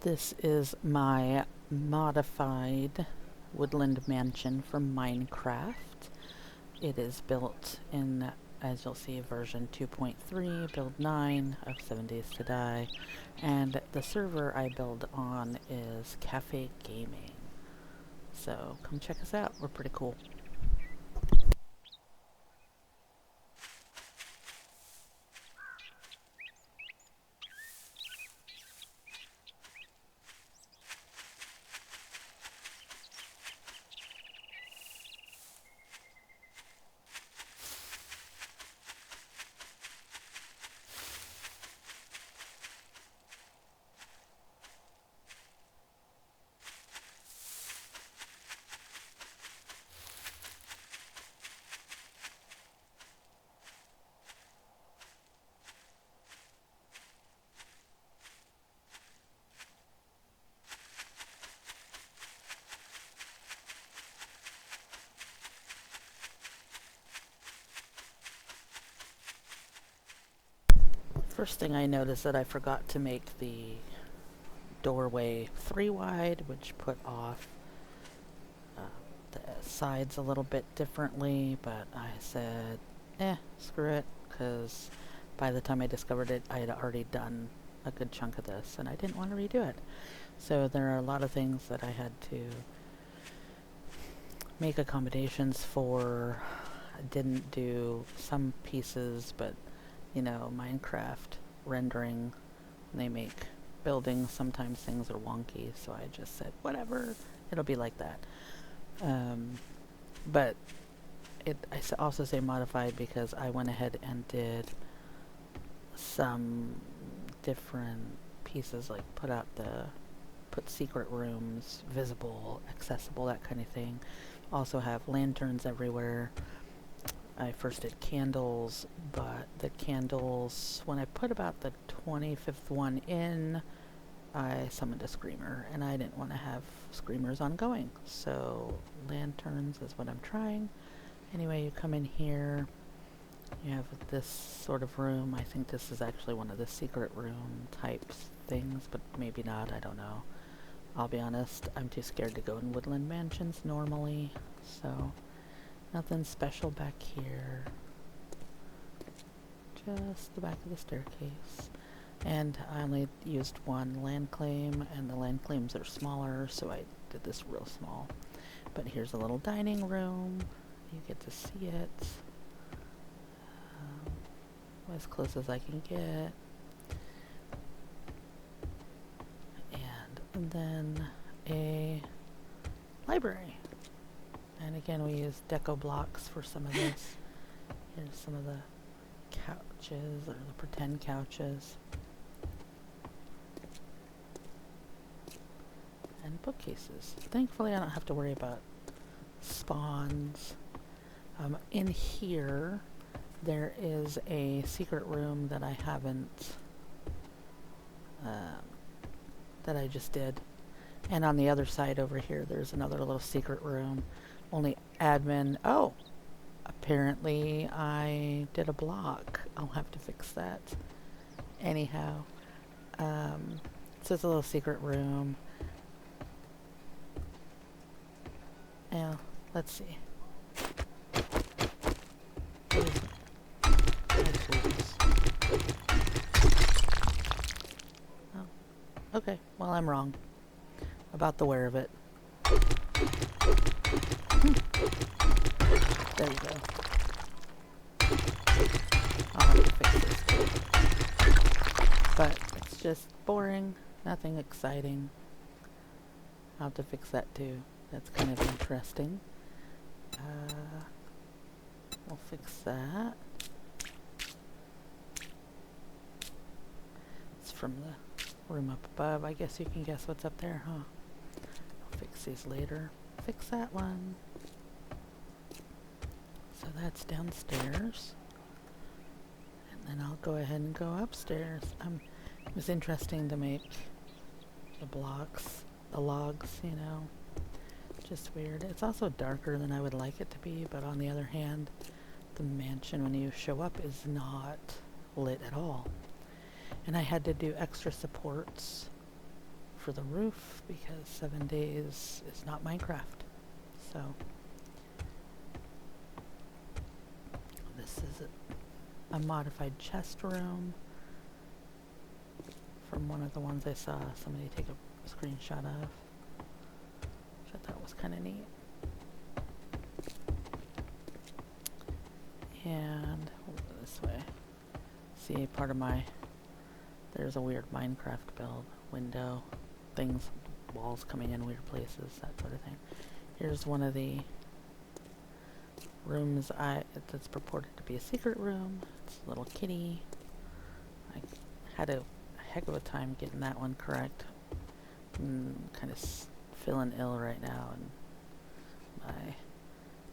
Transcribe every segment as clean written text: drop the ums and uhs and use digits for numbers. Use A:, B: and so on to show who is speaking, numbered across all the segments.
A: This is my modified Woodland Mansion from Minecraft. It is built in, as you'll see, version 2.3, build 9 of 7 Days to Die, and the server I build on is Cafe Gaming. So come check us out, we're pretty cool. First thing I noticed that I forgot to make the doorway 3 wide, which put off the sides a little bit differently, but I said, screw it, because by the time I discovered it, I had already done a good chunk of this, and I didn't want to redo it. So there are a lot of things that I had to make accommodations for. I didn't do some pieces, but you know, Minecraft rendering, when they make buildings, sometimes things are wonky, so I just said, whatever, it'll be like that. But I also say modified because I went ahead and did some different pieces, like put secret rooms, visible, accessible, that kind of thing. Also have lanterns everywhere. I first did candles, but the candles, when I put about the 25th one in, I summoned a screamer, and I didn't want to have screamers ongoing. So lanterns is what I'm trying. Anyway, you come in here, you have this sort of room. I think this is actually one of the secret room types things, but maybe not, I don't know. I'll be honest, I'm too scared to go in Woodland Mansions normally, so nothing special back here. Just the back of the staircase. And I only used one land claim, and the land claims are smaller, so I did this real small. But here's a little dining room. You get to see it. As close as I can get. And then a library. And again, we use deco blocks for some of this. Here's some of the couches, or the pretend couches. And bookcases. Thankfully, I don't have to worry about spawns. In here, there is a secret room that I haven't, that I just did. And on the other side over here, there's another little secret room. Only admin. Oh, apparently I did a block. I'll have to fix that. Anyhow, so it's a little secret room. Yeah, let's see. Oh, okay. Well, I'm wrong about the where of it. There you go. I'll have to fix this too. But it's just boring, nothing exciting. I'll have to fix that too. That's kind of interesting. We'll fix that. It's from the room up above. I guess you can guess what's up there, huh? I'll fix these later. Fix that one. So that's downstairs. And then I'll go ahead and go upstairs. It was interesting to make the blocks, the logs, you know. Just weird. It's also darker than I would like it to be, but on the other hand, the mansion when you show up is not lit at all. And I had to do extra supports for the roof because 7 days is not Minecraft. So this is a modified chest room from one of the ones I saw somebody take a screenshot of, which I thought was kind of neat. And we'll go this way. See, part of there's a weird Minecraft build. Window, things, walls coming in weird places, that sort of thing. Here's one of the rooms that's purported to be a secret room. It's a little kitty. I had a heck of a time getting that one correct. Kind of feeling ill right now, and my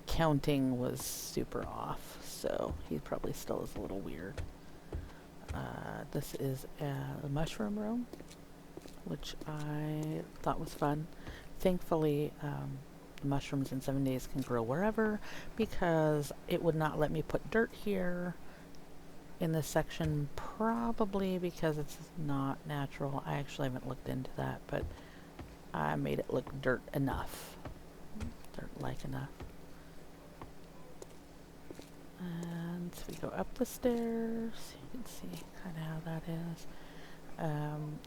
A: counting was super off, so he probably still is a little weird. This is a mushroom room, which I thought was fun. Thankfully, the mushrooms in 7 days can grow wherever, because it would not let me put dirt here in this section, probably because it's not natural. I actually haven't looked into that, but I made it look dirt enough. Dirt-like enough. And so we go up the stairs. You can see kind of how that is.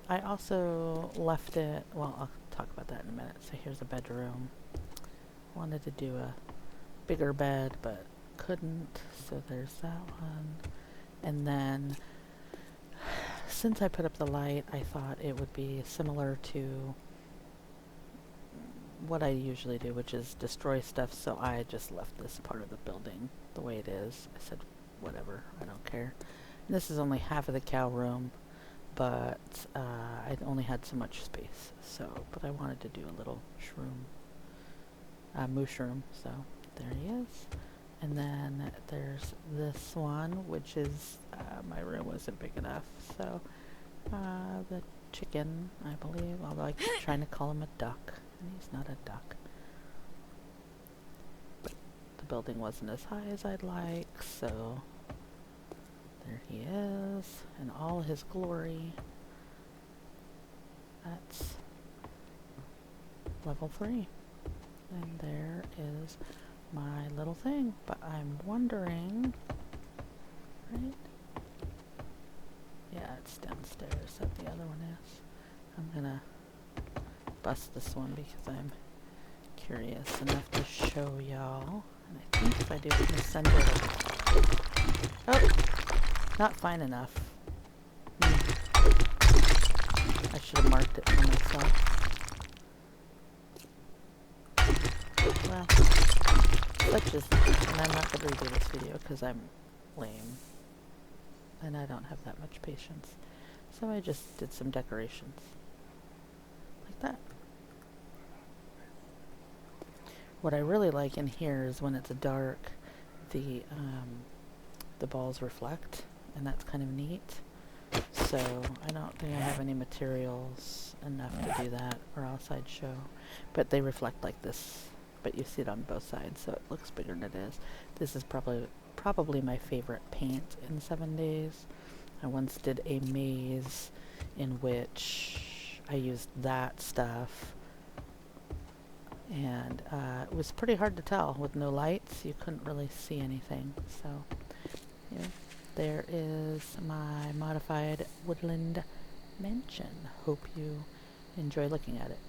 A: I also left it, well, I'll talk about that in a minute. So here's a bedroom. Wanted to do a bigger bed, but couldn't, so there's that one. And then, since I put up the light, I thought it would be similar to what I usually do, which is destroy stuff, so I just left this part of the building the way it is. I said, whatever, I don't care. And this is only half of the cow room, but I only had so much space, but I wanted to do a little mushroom, so there he is. And then there's this one, which is, my room wasn't big enough, so the chicken, I believe, although I keep trying to call him a duck, and he's not a duck. But the building wasn't as high as I'd like, so there he is, in all his glory. That's level 3. And there is my little thing, but I'm wondering, right? Yeah, it's downstairs that the other one is. I'm gonna bust this one because I'm curious enough to show y'all. And I think if I do in the center of oh, not fine enough. I should have marked it for myself. Well, such is life, and I'm not going to redo this video because I'm lame. And I don't have that much patience. So I just did some decorations. Like that. What I really like in here is when it's dark, the balls reflect, and that's kind of neat. So I don't think I have any materials enough to do that, or else I'd show. But they reflect like this, but you see it on both sides, so it looks bigger than it is. This is probably my favorite paint in 7 days. I once did a maze in which I used that stuff, and it was pretty hard to tell with no lights. You couldn't really see anything. So yeah, there is my modified Woodland Mansion. Hope you enjoy looking at it.